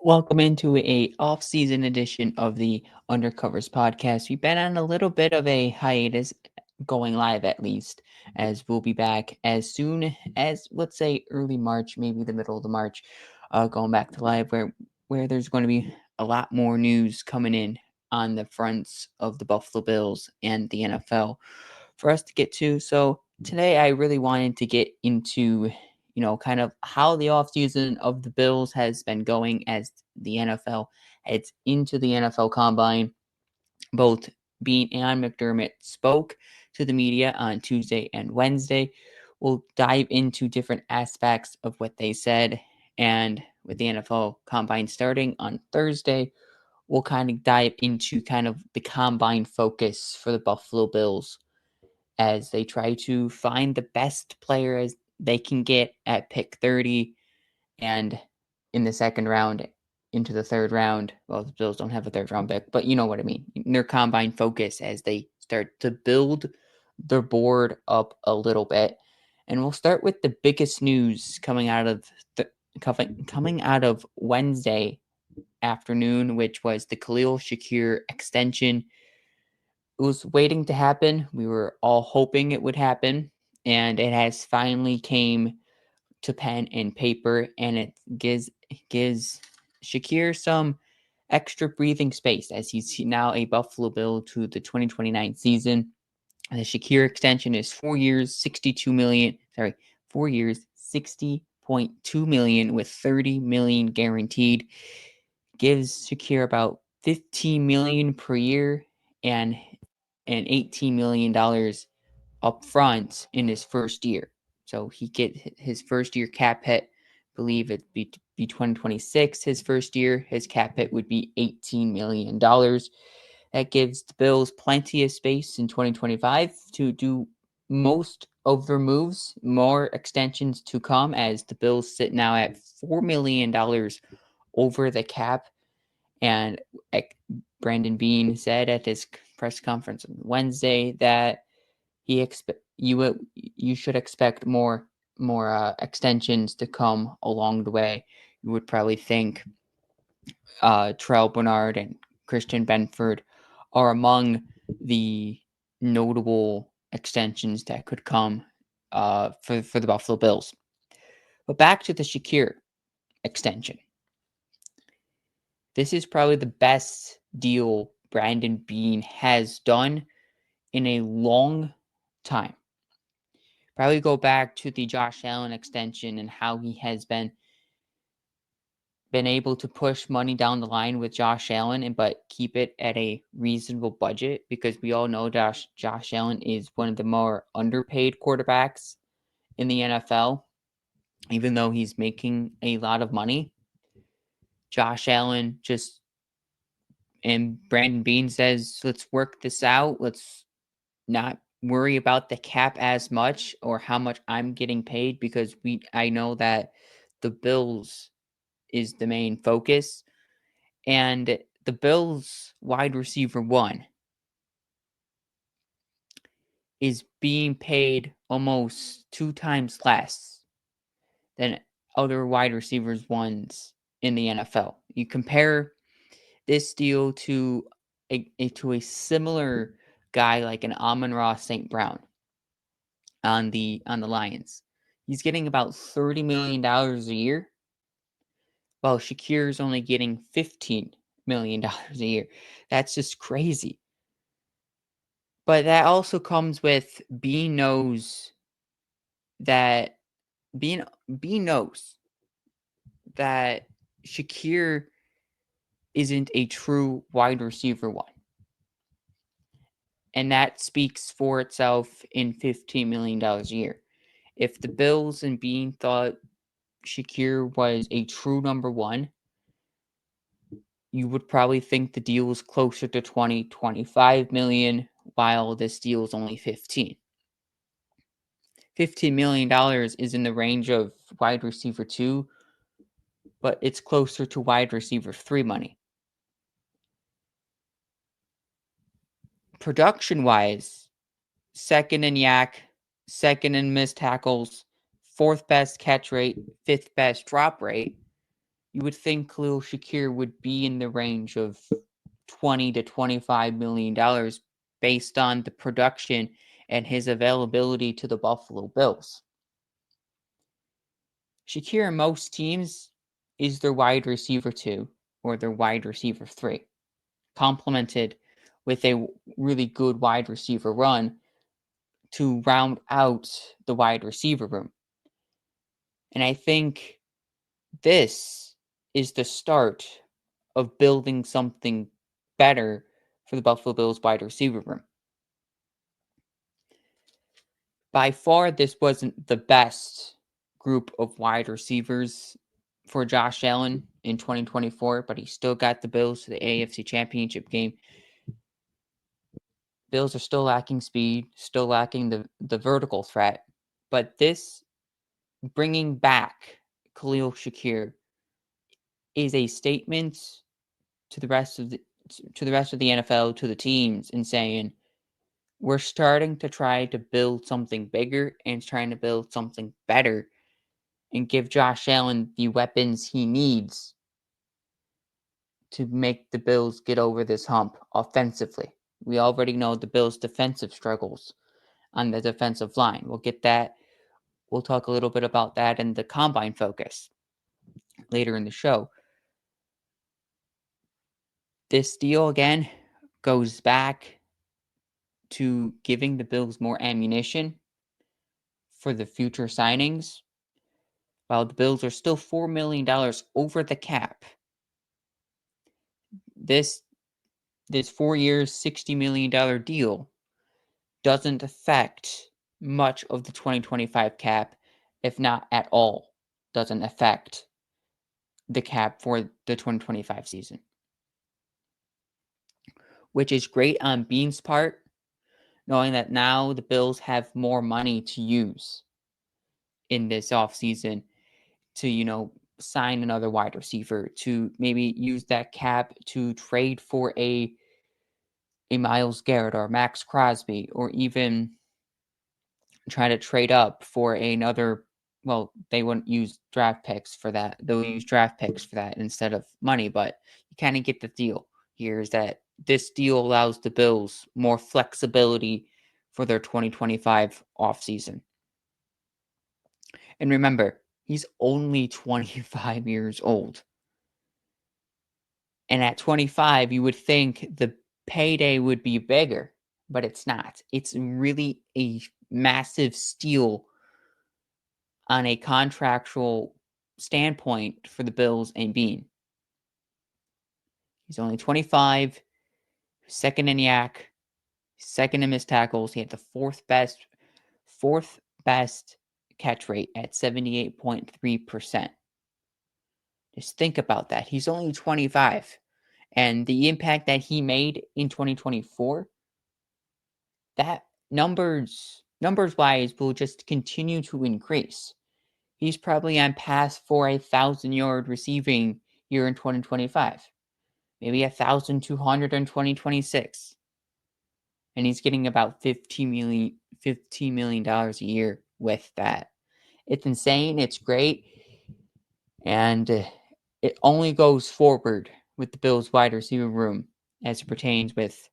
Welcome into a off-season edition of the Undercovers podcast. We've been on a little bit of a hiatus, going live at least, as we'll be back as soon as, let's say, early March, maybe the middle of the March, going back to live where there's going to be a lot more news coming in on the fronts of the Buffalo Bills and the NFL for us to get to. So today I really wanted to get into kind of how the offseason of the Bills has been going as the NFL heads into the NFL Combine. Both Beane and McDermott spoke to the media on Tuesday and Wednesday. We'll dive into different aspects of what they said. And with the NFL Combine starting on Thursday, we'll kind of dive into kind of the Combine focus for the Buffalo Bills as they try to find the best player as they can get at pick 30 and in the second round into the third round. Well, the Bills don't have a third round pick, but you know what I mean. Their combine focus as they start to build their board up a little bit. And we'll start with the biggest news coming out of Wednesday afternoon, which was the Khalil Shakir extension. It was waiting to happen. We were all hoping it would happen, and it has finally came to pen and paper, and it gives Shakir some extra breathing space as he's now a Buffalo Bill to the 2029 season. The Shakir extension is 4 years, 62 million. 4 years, 60.2 million with 30 million guaranteed. Gives Shakir about 15 million per year and $18 million up front in his first year. So he get his first year cap hit, believe it'd be 2026. His first year, his cap hit would be $18 million. That gives the Bills plenty of space in 2025 to do most of their moves, more extensions to come as the Bills sit now at $4 million over the cap. And Brandon Beane said at his press conference on Wednesday that you should expect more extensions to come along the way. You would probably think Terrell Bernard and Christian Benford are among the notable extensions that could come for the Buffalo Bills. But back to the Shakir extension. This is probably the best deal Brandon Beane has done in a long time. Probably go back to the Josh Allen extension and how he has been able to push money down the line with Josh Allen, but keep it at a reasonable budget, because we all know Josh Allen is one of the more underpaid quarterbacks in the NFL, even though he's making a lot of money. Josh Allen and Brandon Beane says, let's work this out. Let's not worry about the cap as much or how much I'm getting paid, because I know that the Bills is the main focus. And the Bills wide receiver 1 is being paid almost 2 times less than other wide receivers 1s in the NFL. You compare this deal to a similar guy like an Amon-Ra St. Brown on the Lions. He's getting about $30 million a year, while Shakir is only getting $15 million a year. That's just crazy. But that also comes with Beane knows that Shakir isn't a true wide receiver 1. And that speaks for itself in $15 million a year. If the Bills and Beane thought Shakir was a true number 1, you would probably think the deal was closer to 25 million, while this deal is only 15. $15 million is in the range of wide receiver 2, but it's closer to wide receiver 3 money. Production-wise, second in yak, second in missed tackles, 4th best catch rate, 5th best drop rate. you would think Khalil Shakir would be in the range of $20 to $25 million based on the production and his availability to the Buffalo Bills. Shakir in most teams is their wide receiver 2 or their wide receiver 3, complemented with a really good wide receiver run to round out the wide receiver room. And I think this is the start of building something better for the Buffalo Bills wide receiver room. By far, this wasn't the best group of wide receivers for Josh Allen in 2024, but he still got the Bills to the AFC Championship game. Bills are still lacking speed, still lacking the vertical threat, but this bringing back Khalil Shakir is a statement to the rest of the NFL, to the teams, and saying we're starting to try to build something bigger and trying to build something better and give Josh Allen the weapons he needs to make the Bills get over this hump offensively. We already know the Bills' defensive struggles on the defensive line. We'll get that. We'll talk a little bit about that in the combine focus later in the show. This deal, again, goes back to giving the Bills more ammunition for the future signings. While the Bills are still $4 million over the cap, this 4 years, $60 million deal doesn't affect much of the 2025 cap, if not at all, doesn't affect the cap for the 2025 season. Which is great on Beane's part, knowing that now the Bills have more money to use in this offseason to, sign another wide receiver, to maybe use that cap to trade for a Myles Garrett or Max Crosby, or even try to trade up for another. Well, they wouldn't use draft picks for that. They'll use draft picks for that instead of money, but you kind of get the deal here, is that this deal allows the Bills more flexibility for their 2025 offseason. And remember, he's only 25 years old. And at 25, you would think the payday would be bigger, but it's not. It's really a massive steal on a contractual standpoint for the Bills and Beane. He's only 25, second in YAC, second in missed tackles. He had the fourth best catch rate at 78.3%. Just think about that. He's only 25. And the impact that he made in 2024, that numbers wise will just continue to increase. He's probably on path for 1,000-yard receiving year in 2025. Maybe 1,200 in 2026. And he's getting about $15 million a year with that. It's insane. It's great. And it only goes forward with the Bills wide receiver room as it pertains with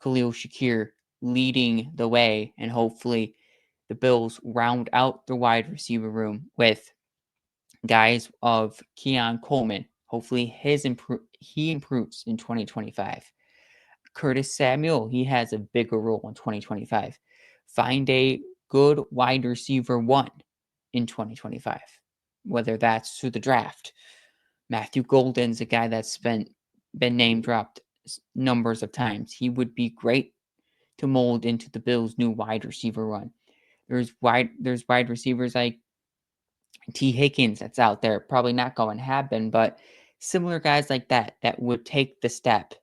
Khalil Shakir leading the way. And hopefully the Bills round out the wide receiver room with guys of Keon Coleman. Hopefully he improves in 2025. Curtis Samuel, he has a bigger role in 2025. Find a good wide receiver 1 in 2025, whether that's through the draft. Matthew Golden's a guy that's been name dropped numbers of times. He would be great to mold into the Bills' new wide receiver run. There's wide receivers like T. Higgins that's out there, probably not going to happen, but similar guys like that would take the step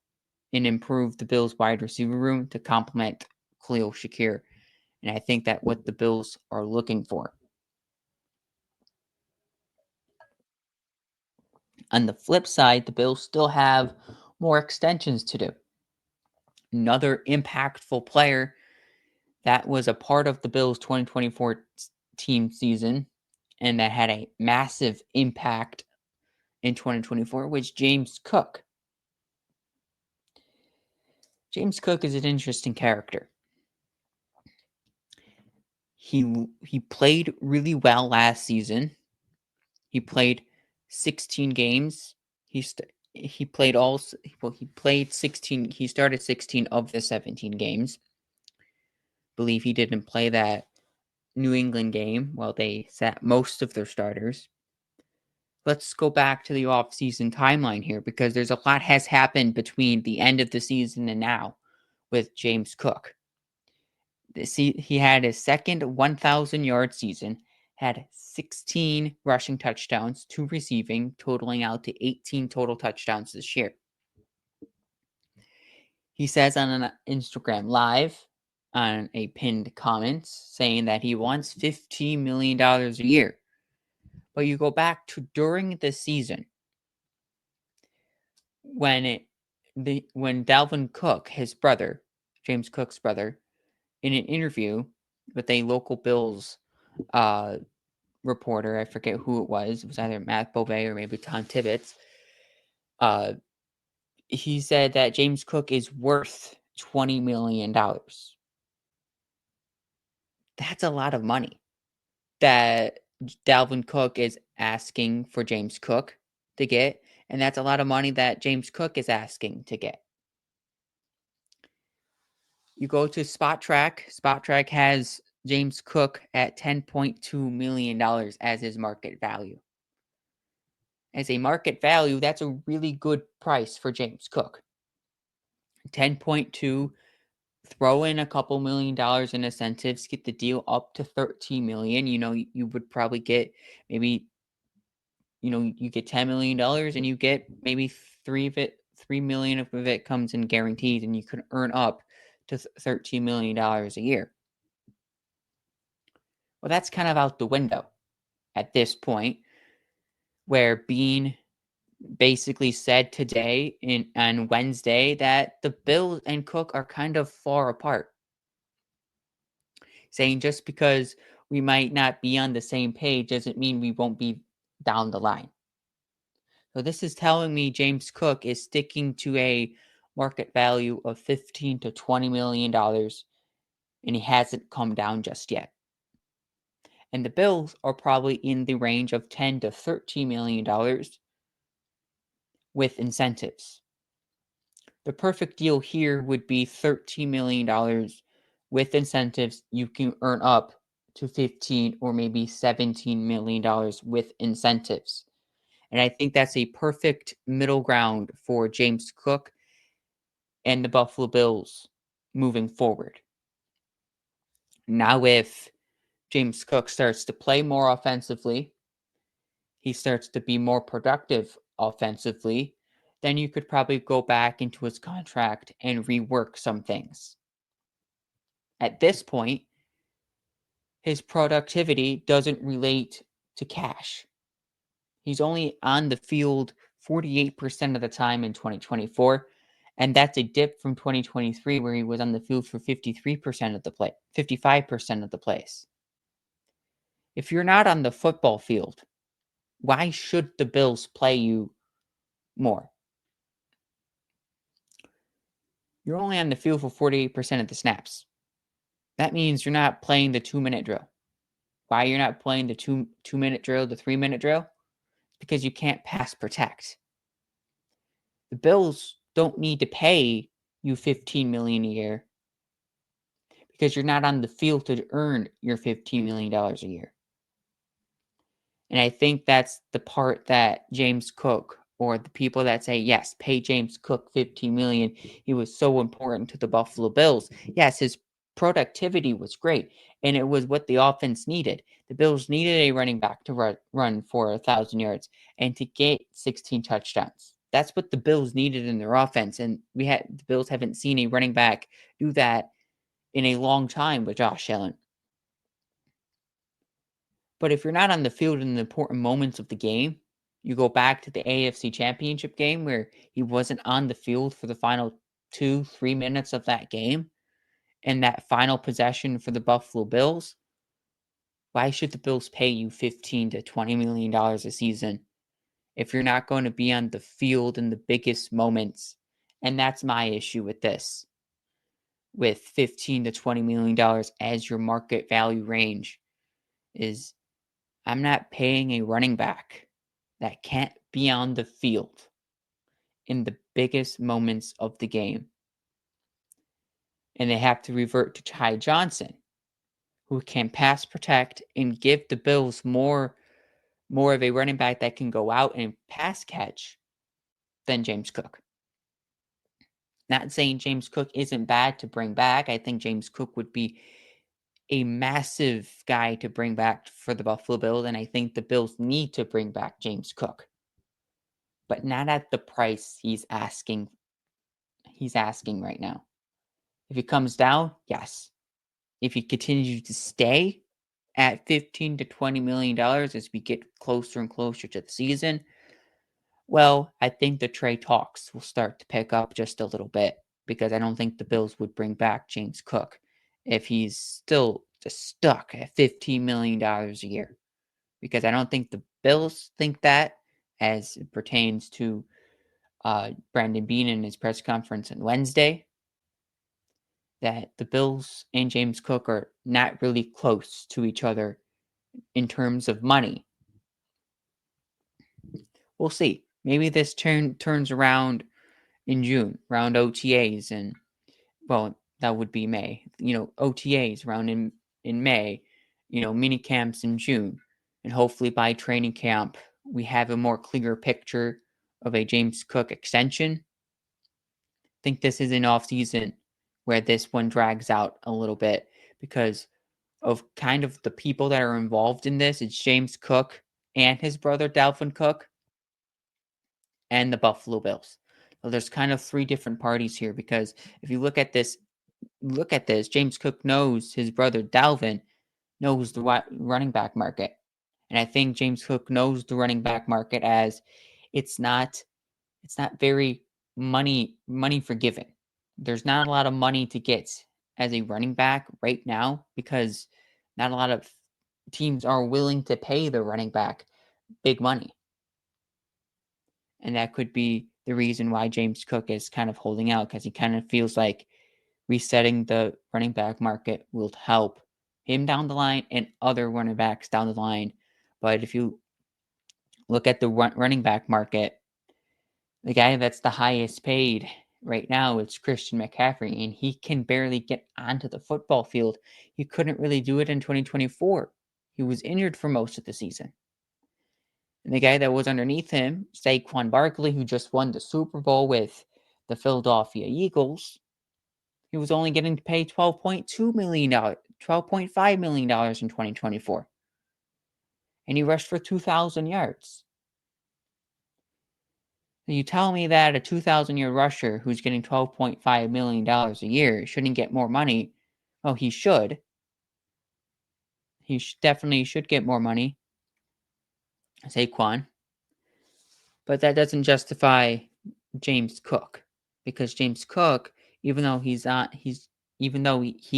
and improve the Bills' wide receiver room to complement Khalil Shakir. And I think that's what the Bills are looking for. On the flip side, the Bills still have more extensions to do. Another impactful player that was a part of the Bills' 2024 team season and that had a massive impact in 2024 was James Cook. James Cook is an interesting character. He played really well last season. He played 16 games. He played 16. He started 16 of the 17 games. Believe he didn't play that New England game while they sat most of their starters. Let's go back to the off-season timeline here because there's a lot has happened between the end of the season and now with James Cook. He had his second 1,000-yard season, had 16 rushing touchdowns, 2 receiving, totaling out to 18 total touchdowns this year. He says on an Instagram Live on a pinned comment saying that he wants $15 million a year. But you go back to during the season when Dalvin Cook, his brother, James Cook's brother, in an interview with a local Bills reporter, I forget who it was either Matt Beauvais or maybe Tom Tibbetts, he said that James Cook is worth $20 million. That's a lot of money that Dalvin Cook is asking for James Cook to get, and that's a lot of money that James Cook is asking to get. You go to Spot Track. Spot Track has James Cook at $10.2 million as his market value. As a market value, that's a really good price for James Cook. 10.2, throw in a couple $1 million in incentives, get the deal up to 13 million. You would probably get maybe, you get $10 million and you get maybe 3 million of it comes in guaranteed, and you could earn up to $13 million a year. Well, that's kind of out the window at this point, where Beane basically said today on Wednesday that the Bills and Cook are kind of far apart, saying just because we might not be on the same page doesn't mean we won't be down the line. So this is telling me James Cook is sticking to a market value of $15 to $20 million, and he hasn't come down just yet. And the Bills are probably in the range of $10 to $13 million with incentives. The perfect deal here would be $13 million with incentives. You can earn up to $15 or maybe $17 million with incentives. And I think that's a perfect middle ground for James Cook and the Buffalo Bills moving forward. Now, if James Cook starts to play more offensively, he starts to be more productive offensively, then you could probably go back into his contract and rework some things. At this point, his productivity doesn't relate to cash. He's only on the field 48% of the time in 2024, and that's a dip from 2023 where he was on the field for 55% of the plays. If you're not on the football field, why should the Bills play you more? You're only on the field for 48% of the snaps. That means you're not playing the 2-minute drill. Why you're not playing the 2-minute drill, the 3-minute drill? Because you can't pass protect. The Bills don't need to pay you $15 million a year because you're not on the field to earn your $15 million a year. And I think that's the part that James Cook, or the people that say, yes, pay James Cook $15 million. He was so important to the Buffalo Bills. Yes, his productivity was great, and it was what the offense needed. The Bills needed a running back to run for 1,000 yards and to get 16 touchdowns. That's what the Bills needed in their offense, and the Bills haven't seen a running back do that in a long time with Josh Allen. But if you're not on the field in the important moments of the game, you go back to the AFC Championship game where he wasn't on the field for the final 2-3 minutes of that game, and that final possession for the Buffalo Bills, why should the Bills pay you $15 to $20 million a season if you're not going to be on the field in the biggest moments. And that's my issue with this. With $15 to $20 million as your market value range is I'm not paying a running back that can't be on the field in the biggest moments of the game. And they have to revert to Ty Johnson, who can pass protect and give the Bills more of a running back that can go out and pass catch than James Cook. Not saying James Cook isn't bad to bring back. I think James Cook would be a massive guy to bring back for the Buffalo Bills, and I think the Bills need to bring back James Cook. But not at the price he's asking right now. If it comes down, yes. If he continues to stay at $15 to $20 million as we get closer and closer to the season, well, I think the trade talks will start to pick up just a little bit, because I don't think the Bills would bring back James Cook if he's still just stuck at $15 million a year. Because I don't think the Bills think that, as it pertains to Brandon Beane in his press conference on Wednesday, that the Bills and James Cook are not really close to each other in terms of money. We'll see. Maybe this turns around in June, around OTAs, and well, that would be May. OTAs around in May, mini camps in June, and hopefully by training camp we have a more clear picture of a James Cook extension. I think this is an off season where this one drags out a little bit because of kind of the people that are involved in this. It's James Cook and his brother Dalvin Cook and the Buffalo Bills. So there's kind of three different parties here, because if you look at this, James Cook knows his brother Dalvin knows the running back market. And I think James Cook knows the running back market as it's not very money forgiving. There's not a lot of money to get as a running back right now, because not a lot of teams are willing to pay the running back big money. And that could be the reason why James Cook is kind of holding out, because he kind of feels like resetting the running back market will help him down the line and other running backs down the line. But if you look at the running back market, the guy that's the highest paid right now is Christian McCaffrey, and he can barely get onto the football field. He couldn't really do it in 2024. He was injured for most of the season. And the guy that was underneath him, Saquon Barkley, who just won the Super Bowl with the Philadelphia Eagles, he was only getting paid $12.5 million in 2024. And he rushed for 2,000 yards. So you tell me that a 2,000-yard rusher who's getting $12.5 million a year shouldn't get more money? Oh, he should. He definitely should get more money. Saquon. But that doesn't justify James Cook, because James Cook, even though he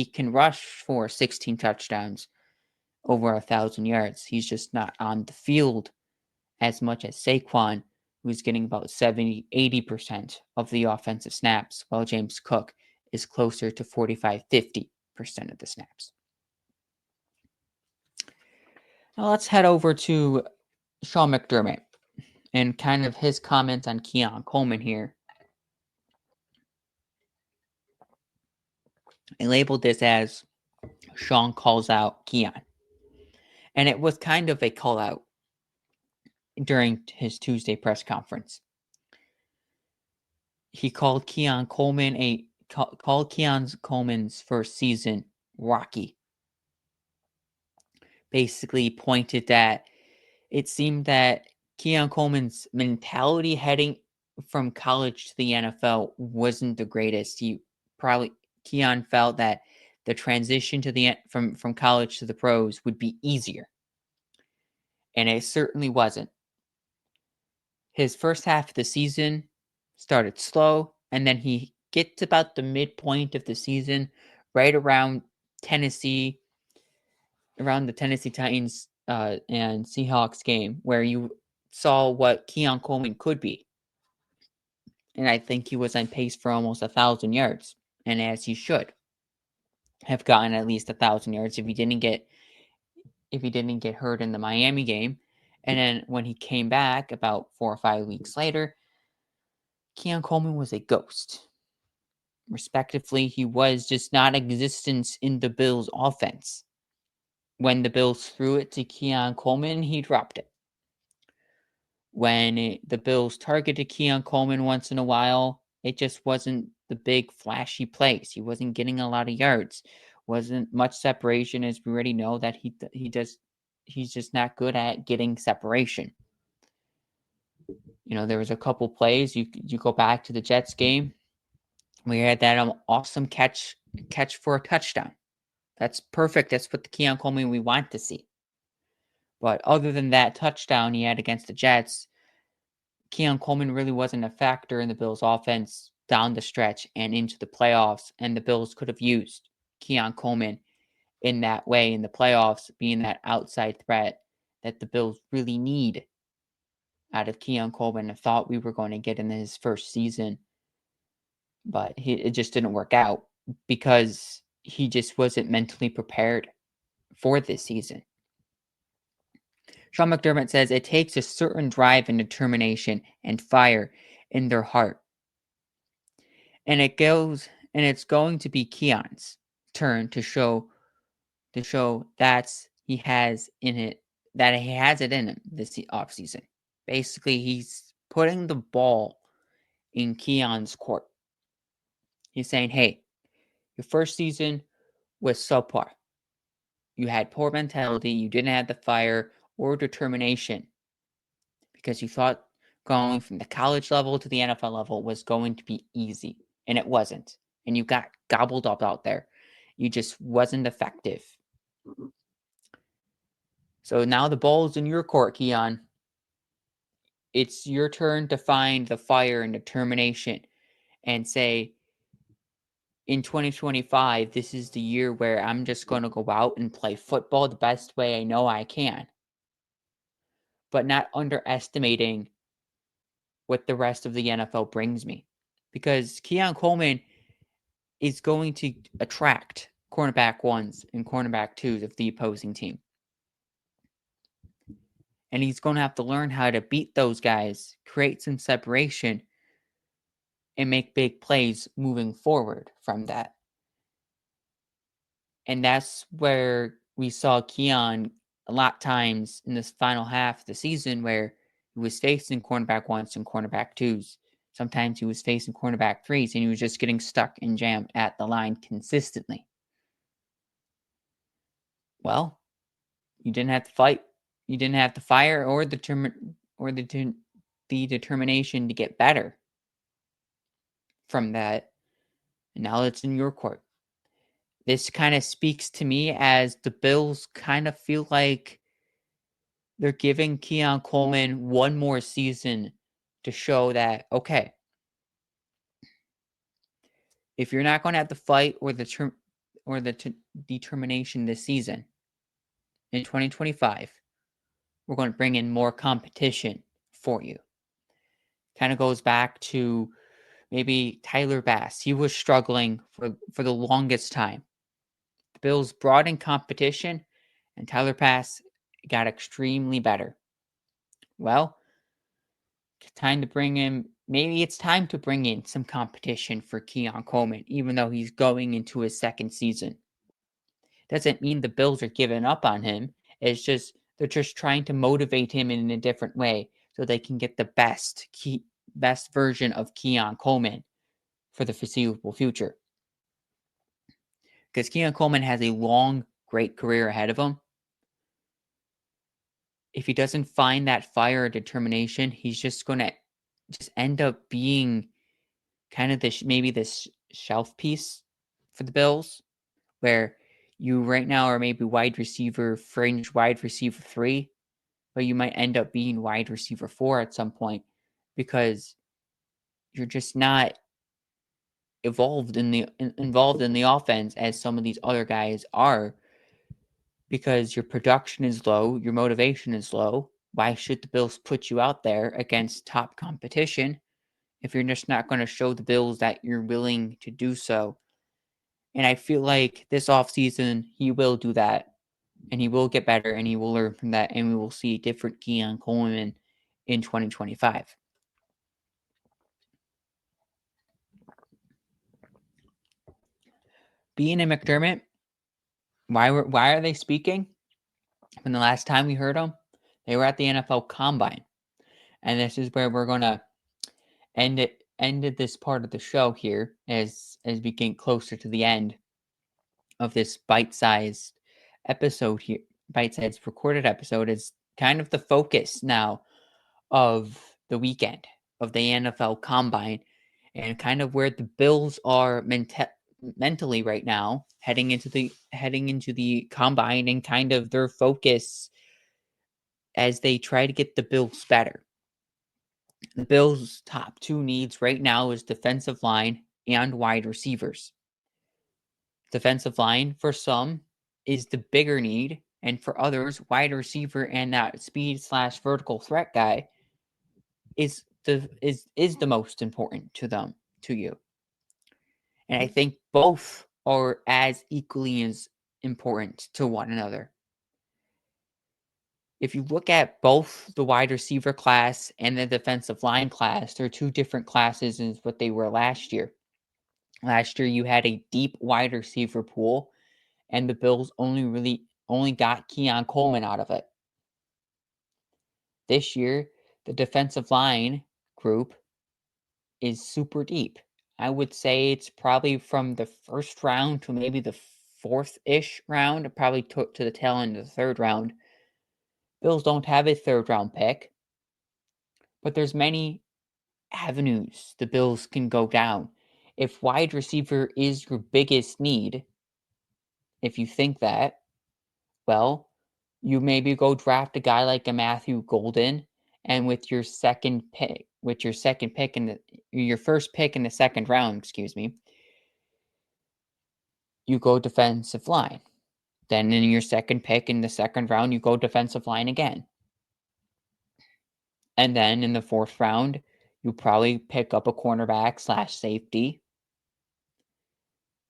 can rush for 16 touchdowns, over 1,000 yards, he's just not on the field as much as Saquon, who's getting about 70-80% of the offensive snaps, while James Cook is closer to 45-50% of the snaps. Now let's head over to Sean McDermott and kind of his comments on Keon Coleman here. I labeled this as Sean calls out Keon. And it was kind of a call out during his Tuesday press conference. He called Keon Coleman's first season rocky. Basically pointed that it seemed that Keon Coleman's mentality heading from college to the NFL wasn't the greatest. Keon felt that the transition to from college to the pros would be easier. And it certainly wasn't. His first half of the season started slow, and then he gets about the midpoint of the season, right around the Tennessee Titans and Seahawks game, where you saw what Keon Coleman could be. And I think he was on pace for almost 1,000 yards. And as he should have gotten at least 1,000 yards if he didn't get hurt in the Miami game. And then when he came back about 4 or 5 weeks later, Keon Coleman was a ghost. Respectively, he was just non-existent in the Bills' offense. When the Bills threw it to Keon Coleman, he dropped it. When the Bills targeted Keon Coleman once in a while, it just wasn't the big flashy plays. He wasn't getting a lot of yards. Wasn't much separation, as we already know that he's just not good at getting separation. There was a couple plays. You go back to the Jets game. We had that awesome catch for a touchdown. That's perfect. That's what the Keon Coleman we want to see. But other than that touchdown he had against the Jets, Keon Coleman really wasn't a factor in the Bills' offense down the stretch and into the playoffs. And the Bills could have used Keon Coleman in that way in the playoffs, being that outside threat that the Bills really need out of Keon Coleman. I thought we were going to get in his first season, but it just didn't work out because he just wasn't mentally prepared for this season. Sean McDermott says it takes a certain drive and determination and fire in their heart. And it's going to be Keon's turn to show that he has it in him this offseason. Basically, he's putting the ball in Keon's court. He's saying, hey, your first season was subpar. You had poor mentality. You didn't have the fire or determination because you thought going from the college level to the NFL level was going to be easy, and it wasn't. And you got gobbled up out there. You just wasn't effective. So now the ball is in your court, Keon. It's your turn to find the fire and determination and say, in 2025, this is the year where I'm just going to go out and play football the best way I know I can. But not underestimating what the rest of the NFL brings me. Because Keon Coleman is going to attract cornerback ones and cornerback twos of the opposing team. And he's going to have to learn how to beat those guys, create some separation, and make big plays moving forward from that. And that's where we saw Keon a lot times in this final half of the season where he was facing cornerback ones and cornerback twos. Sometimes he was facing cornerback threes and he was just getting stuck and jammed at the line consistently. Well, you didn't have to fight. You didn't have the fire or the determination to get better from that. And now it's in your court. This kind of speaks to me as the Bills kind of feel like they're giving Keon Coleman one more season to show that, okay, if you're not going to have the fight or the determination this season, in 2025, we're going to bring in more competition for you. Kind of goes back to maybe Tyler Bass. He was struggling for the longest time. The Bills brought in competition, and Tyler Bass got extremely better. Well, it's time to bring in some competition for Keon Coleman, even though he's going into his second season. Doesn't mean the Bills are giving up on him. It's just they're just trying to motivate him in a different way so they can get the best version of Keon Coleman for the foreseeable future. Because Keon Coleman has a long, great career ahead of him. If he doesn't find that fire or determination, he's just going to end up being kind of this shelf piece for the Bills, where you right now are maybe fringe wide receiver 3, but you might end up being wide receiver 4 at some point because you're just not involved in the offense as some of these other guys are, because your production is low, your motivation is low, why should the Bills put you out there against top competition if you're just not going to show the Bills that you're willing to do so? And I feel like this offseason, he will do that, and he will get better, and he will learn from that, and we will see a different Keon Coleman in 2025. Beane and McDermott, why are they speaking? From the last time we heard them, they were at the NFL Combine, and this is where we're gonna ended this part of the show here as we get closer to the end of this bite-sized episode here. Bite-sized recorded episode is kind of the focus now of the weekend of the NFL Combine, and kind of where the Bills are mentally right now, heading into the Combine, and kind of their focus as they try to get the Bills better. The Bills' top two needs right now is defensive line and wide receivers. Defensive line for some is the bigger need, and for others, wide receiver and that speed/vertical threat guy is the most important to you. And I think both are as equally as important to one another. If you look at both the wide receiver class and the defensive line class, they're two different classes than what they were last year. Last year, you had a deep wide receiver pool, and the Bills only got Keon Coleman out of it. This year, the defensive line group is super deep. I would say it's probably from the first round to maybe the fourth-ish round, probably to the tail end of the third round. Bills don't have a third-round pick, but there's many avenues the Bills can go down. If wide receiver is your biggest need, if you think that, well, you maybe go draft a guy like a Matthew Golden, and with your first pick in the second round, you go defensive line. Then in your second pick in the second round, you go defensive line again. And then in the fourth round, you probably pick up a cornerback/safety.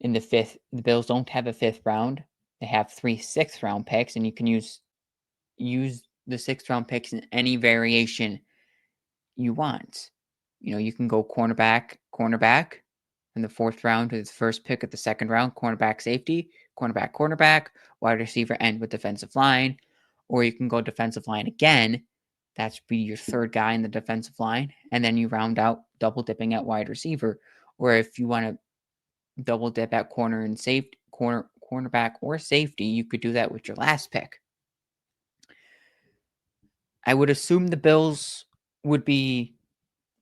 In the fifth, the Bills don't have a fifth round. They have 3 sixth-round picks, and you can use the sixth-round picks in any variation you want. You can go cornerback in the fourth round to the first pick of the second round, cornerback safety, cornerback, wide receiver, end with defensive line. Or you can go defensive line again. That's be your third guy in the defensive line. And then you round out double dipping at wide receiver. Or if you want to double dip at cornerback or safety, you could do that with your last pick. I would assume the Bills would be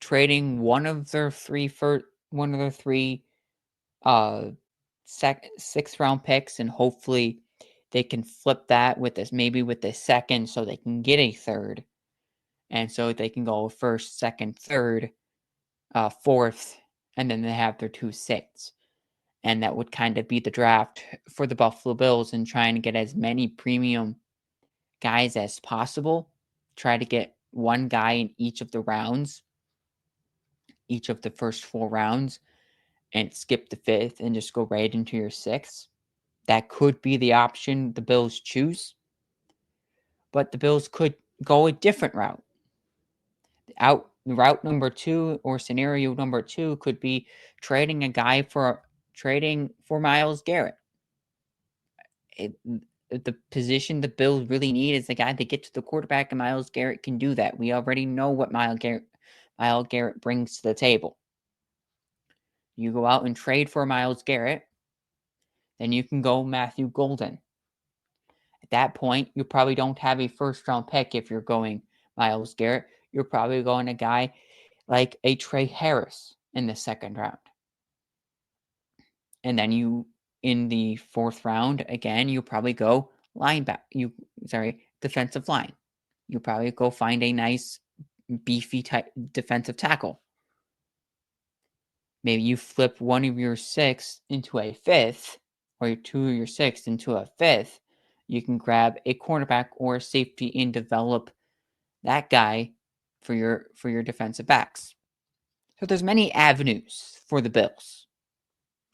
trading one of their three sixth round picks, and hopefully they can flip that with the second, so they can get a third, and so they can go first, second, third, fourth, and then they have their 2 sixths. And that would kind of be the draft for the Buffalo Bills, and trying to get as many premium guys as possible. Try to get one guy in each of the rounds, each of the first 4 rounds, and skip the fifth and just go right into your sixth. That could be the option the Bills choose. But the Bills could go a different route. Route number 2, or scenario number 2, could be trading for Myles Garrett. The position the Bills really need is the guy to get to the quarterback, and Myles Garrett can do that. We already know what Myles Garrett brings to the table. You go out and trade for Myles Garrett, then you can go Matthew Golden. At that point, you probably don't have a first-round pick if you're going Myles Garrett. You're probably going a guy like a Trey Harris in the second round. And then in the fourth round, again, you probably go defensive line. You probably go find a nice, beefy type defensive tackle. Maybe you flip one of your sixth into a fifth, or 2 of your sixth into a fifth. You can grab a cornerback or a safety and develop that guy for your defensive backs. So there's many avenues for the Bills.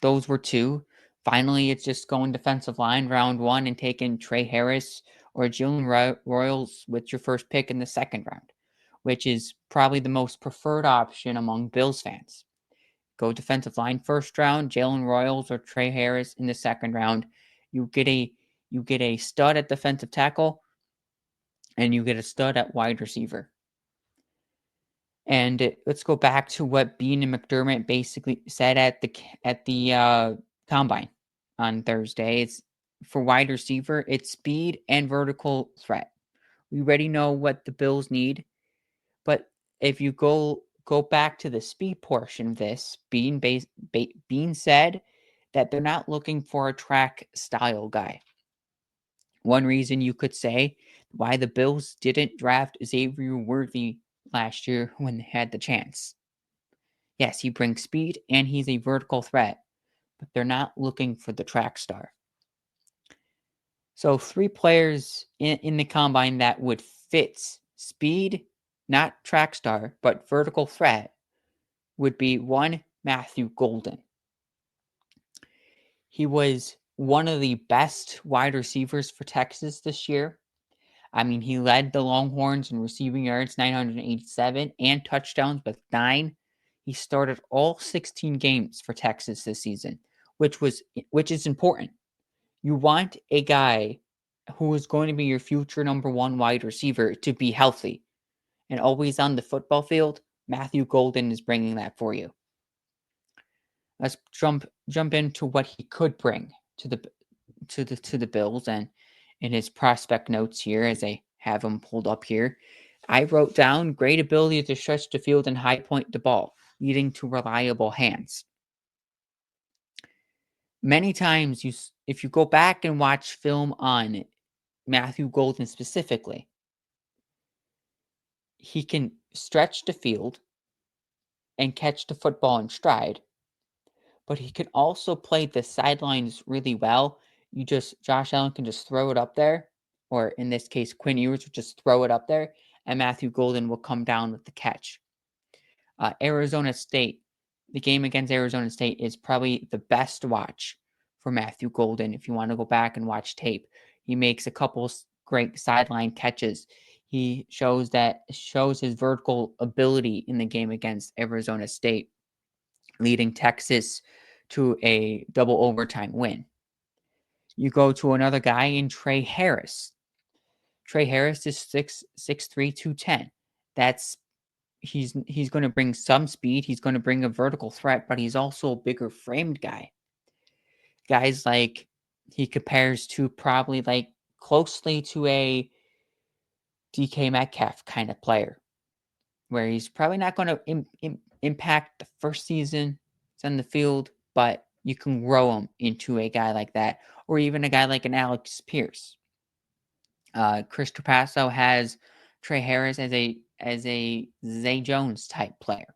Those were two. Finally, it's just going defensive line round one and taking Trey Harris or Jalen Royals with your first pick in the second round, which is probably the most preferred option among Bills fans. Go defensive line first round, Jalen Royals or Trey Harris in the second round. You get a stud at defensive tackle, and you get a stud at wide receiver. And let's go back to what Beane and McDermott basically said at the combine on Thursday. It's for wide receiver, it's speed and vertical threat. We already know what the Bills need, but if you go back to the speed portion of this, Beane said that they're not looking for a track style guy. One reason you could say why the Bills didn't draft Xavier Worthy last year when they had the chance. Yes, he brings speed and he's a vertical threat, but they're not looking for the track star. So 3 players in the combine that would fit speed, not track star, but vertical threat would be 1, Matthew Golden. He was one of the best wide receivers for Texas this year. I mean, he led the Longhorns in receiving yards, 987, and touchdowns with 9. He started all 16 games for Texas this season, which is important. You want a guy who is going to be your future number 1 wide receiver to be healthy and always on the football field. Matthew Golden is bringing that for you. Let's jump into what he could bring to the Bills, and in his prospect notes here, as I have them pulled up here, I wrote down great ability to stretch the field and high point the ball, leading to reliable hands. Many times, if you go back and watch film on Matthew Golden specifically, he can stretch the field and catch the football in stride, but he can also play the sidelines really well. Josh Allen can just throw it up there, or in this case, Quinn Ewers would just throw it up there, and Matthew Golden will come down with the catch. Arizona State, the game against Arizona State is probably the best watch for Matthew Golden. If you want to go back and watch tape, he makes a couple great sideline catches. He shows his vertical ability in the game against Arizona State, leading Texas to a double overtime win. You go to another guy in Trey Harris. Trey Harris is 6'3", 210. He's going to bring some speed. He's going to bring a vertical threat, but he's also a bigger framed guy. Guys like he compares to probably like closely to a DK Metcalf kind of player, where he's probably not going to impact the first season it's on the field, but you can grow him into a guy like that, or even a guy like an Alex Pierce. Chris Trapasso has Trey Harris as a Zay Jones type player,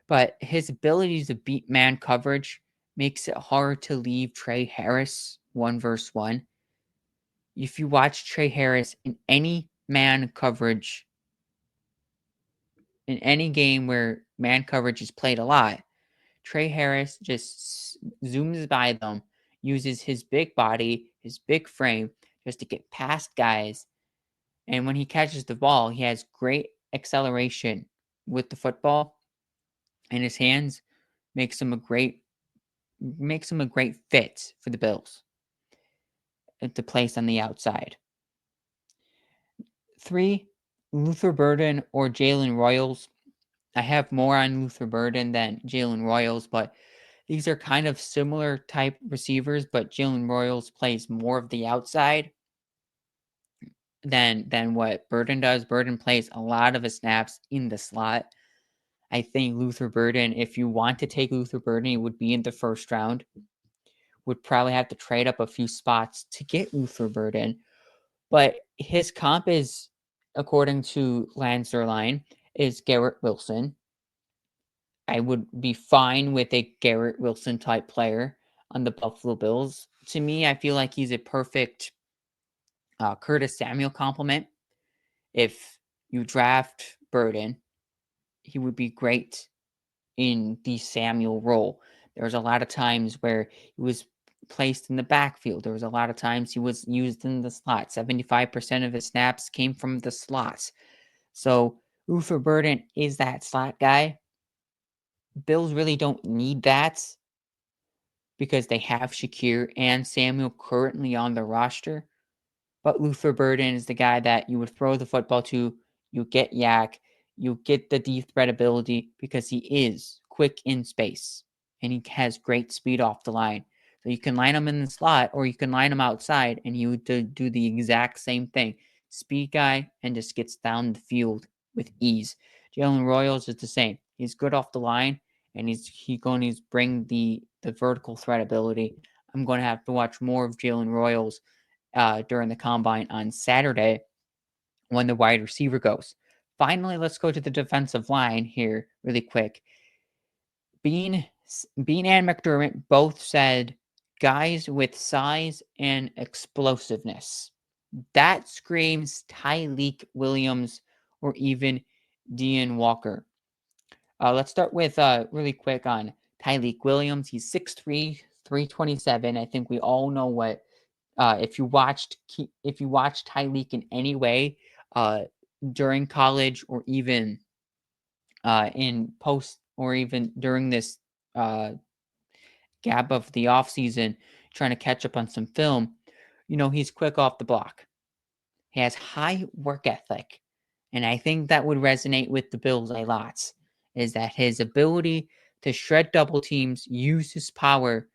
but his ability to beat man coverage makes it hard to leave Trey Harris 1-versus-1. If you watch Trey Harris in any man coverage, in any game where man coverage is played a lot, Trey Harris just zooms by them, uses his big body, his big frame, just to get past guys. And when he catches the ball, he has great acceleration with the football, and his hands makes him a great fit for the Bills to place on the outside. 3, Luther Burden or Jalen Royals. I have more on Luther Burden than Jalen Royals, but these are kind of similar type receivers, but Jalen Royals plays more of the outside than what Burden does. Burden plays a lot of his snaps in the slot. I think Luther Burden, if you want to take Luther Burden, it would be in the first round. Would probably have to trade up a few spots to get Luther Burden. But his comp is, according to Lanzerline, is Garrett Wilson. I would be fine with a Garrett Wilson type player on the Buffalo Bills. To me, I feel like he's a perfect Curtis Samuel complement. If You draft Burden. He would be great in the Samuel role. There was a lot of times where he was placed in the backfield. There was a lot of times he was used in the slot. 75% of his snaps came from the slots. So Luther Burden is that slot guy. Bills really don't need that because they have Shakir and Samuel currently on the roster. But Luther Burden is the guy that you would throw the football to. You get Yak. You get the deep threat ability because he is quick in space and he has great speed off the line. So you can line him in the slot or you can line him outside and he would do the exact same thing. Speed guy and just gets down the field with ease. Jalen Royals is the same. He's good off the line and he's going to bring the vertical threat ability. I'm going to have to watch more of Jalen Royals during the combine on Saturday when the wide receiver goes. Finally, let's go to the defensive line here really quick. Beane and McDermott both said guys with size and explosiveness. That screams Tyleek Williams or even Dean Walker. Let's start with really quick on Tyleek Williams. He's 6'3", 327. I think we all know what if you watched Tyleek in any way during college or even in post or even during this gap of the off season, trying to catch up on some film, he's quick off the block. He has high work ethic, and I think that would resonate with the Bills a lot. Is that his ability to shred double teams, use his power,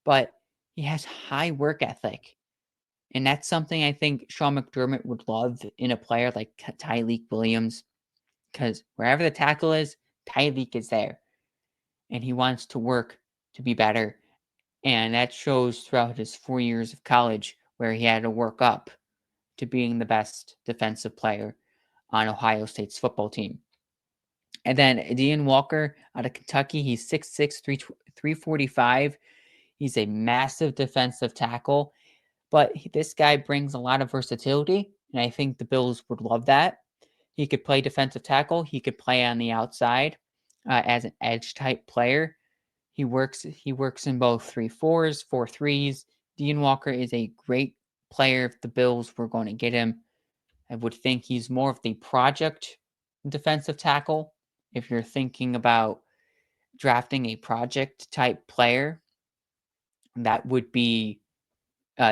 but he has high work ethic. And that's something I think Sean McDermott would love in a player like Tyleek Williams, because wherever the tackle is, Tyleek is there. And he wants to work to be better. And that shows throughout his 4 years of college where he had to work up to being the best defensive player on Ohio State's football team. And then Dean Walker out of Kentucky, he's 6'6", 345. He's a massive defensive tackle. But this guy brings a lot of versatility, and I think the Bills would love that. He could play defensive tackle. He could play on the outside as an edge-type player. He works in both 3-4s, 4-3s. Dean Walker is a great player if the Bills were going to get him. I would think he's more of the project defensive tackle. If you're thinking about drafting a project-type player, that would be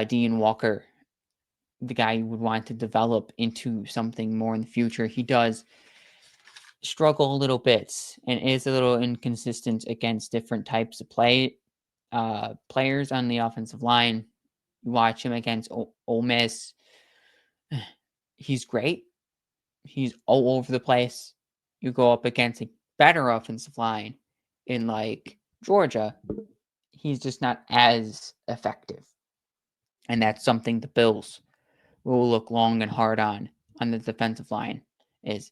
Dean Walker, the guy you would want to develop into something more in the future. He does struggle a little bit and is a little inconsistent against different types of players on the offensive line. You watch him against Ole Miss. He's great. He's all over the place. You go up against a better offensive line in like Georgia, he's just not as effective. And that's something the Bills will look long and hard on the defensive line is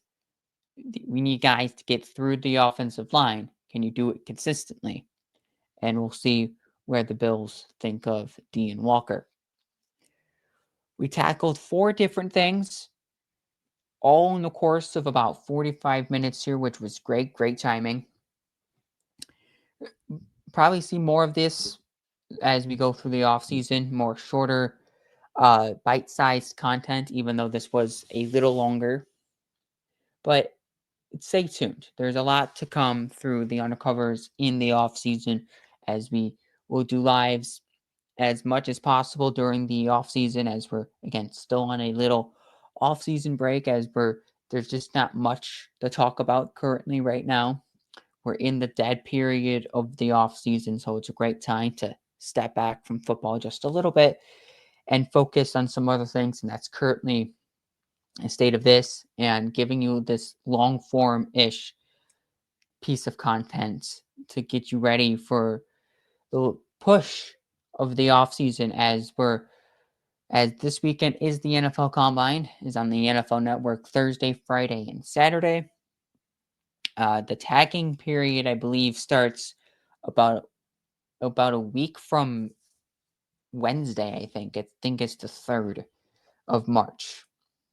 we need guys to get through the offensive line. Can you do it consistently? And we'll see where the Bills think of Dean Walker. We tackled 4 different things, all in the course of about 45 minutes here, which was great timing. Probably see more of this as we go through the offseason, more shorter, bite-sized content, even though this was a little longer. But stay tuned. There's a lot to come through the Undercovers in the offseason as we will do lives as much as possible during the offseason as we're, again, still on a little offseason break as there's just not much to talk about currently right now. We're in the dead period of the offseason, so it's a great time to step back from football just a little bit and focus on some other things, and that's currently a state of this and giving you this long form-ish piece of content to get you ready for the push of the offseason as this weekend is the NFL Combine, is on the NFL Network Thursday, Friday, and Saturday. The tagging period, I believe, starts about a week from Wednesday, I think. I think it's the 3rd of March.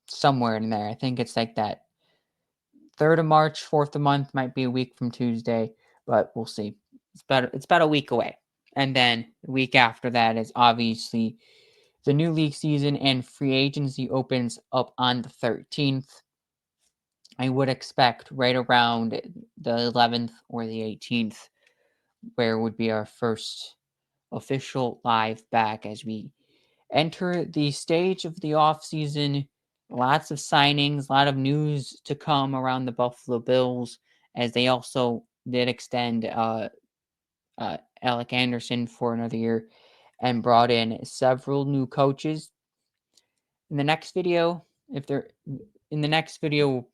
Somewhere in there. I think it's like that 3rd of March, 4th of month might be a week from Tuesday, but we'll see. It's about a week away. And then the week after that is obviously the new league season, and free agency opens up on the 13th. I would expect right around the 11th or the 18th, where would be our first official live back as we enter the stage of the off season. Lots of signings, a lot of news to come around the Buffalo Bills, as they also did extend Alec Anderson for another year and brought in several new coaches. In the next video, we'll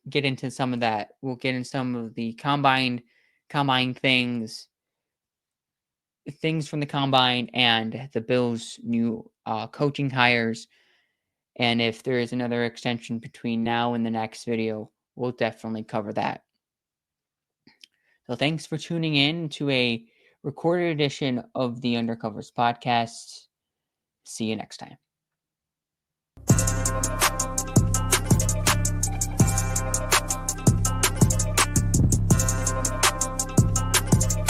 get into some of that. We'll get in some of the combine things from the combine and the Bills' new coaching hires. And if there is another extension between now and the next video, we'll definitely cover that. So thanks for tuning in to a recorded edition of the Undercovers podcast. See you next time.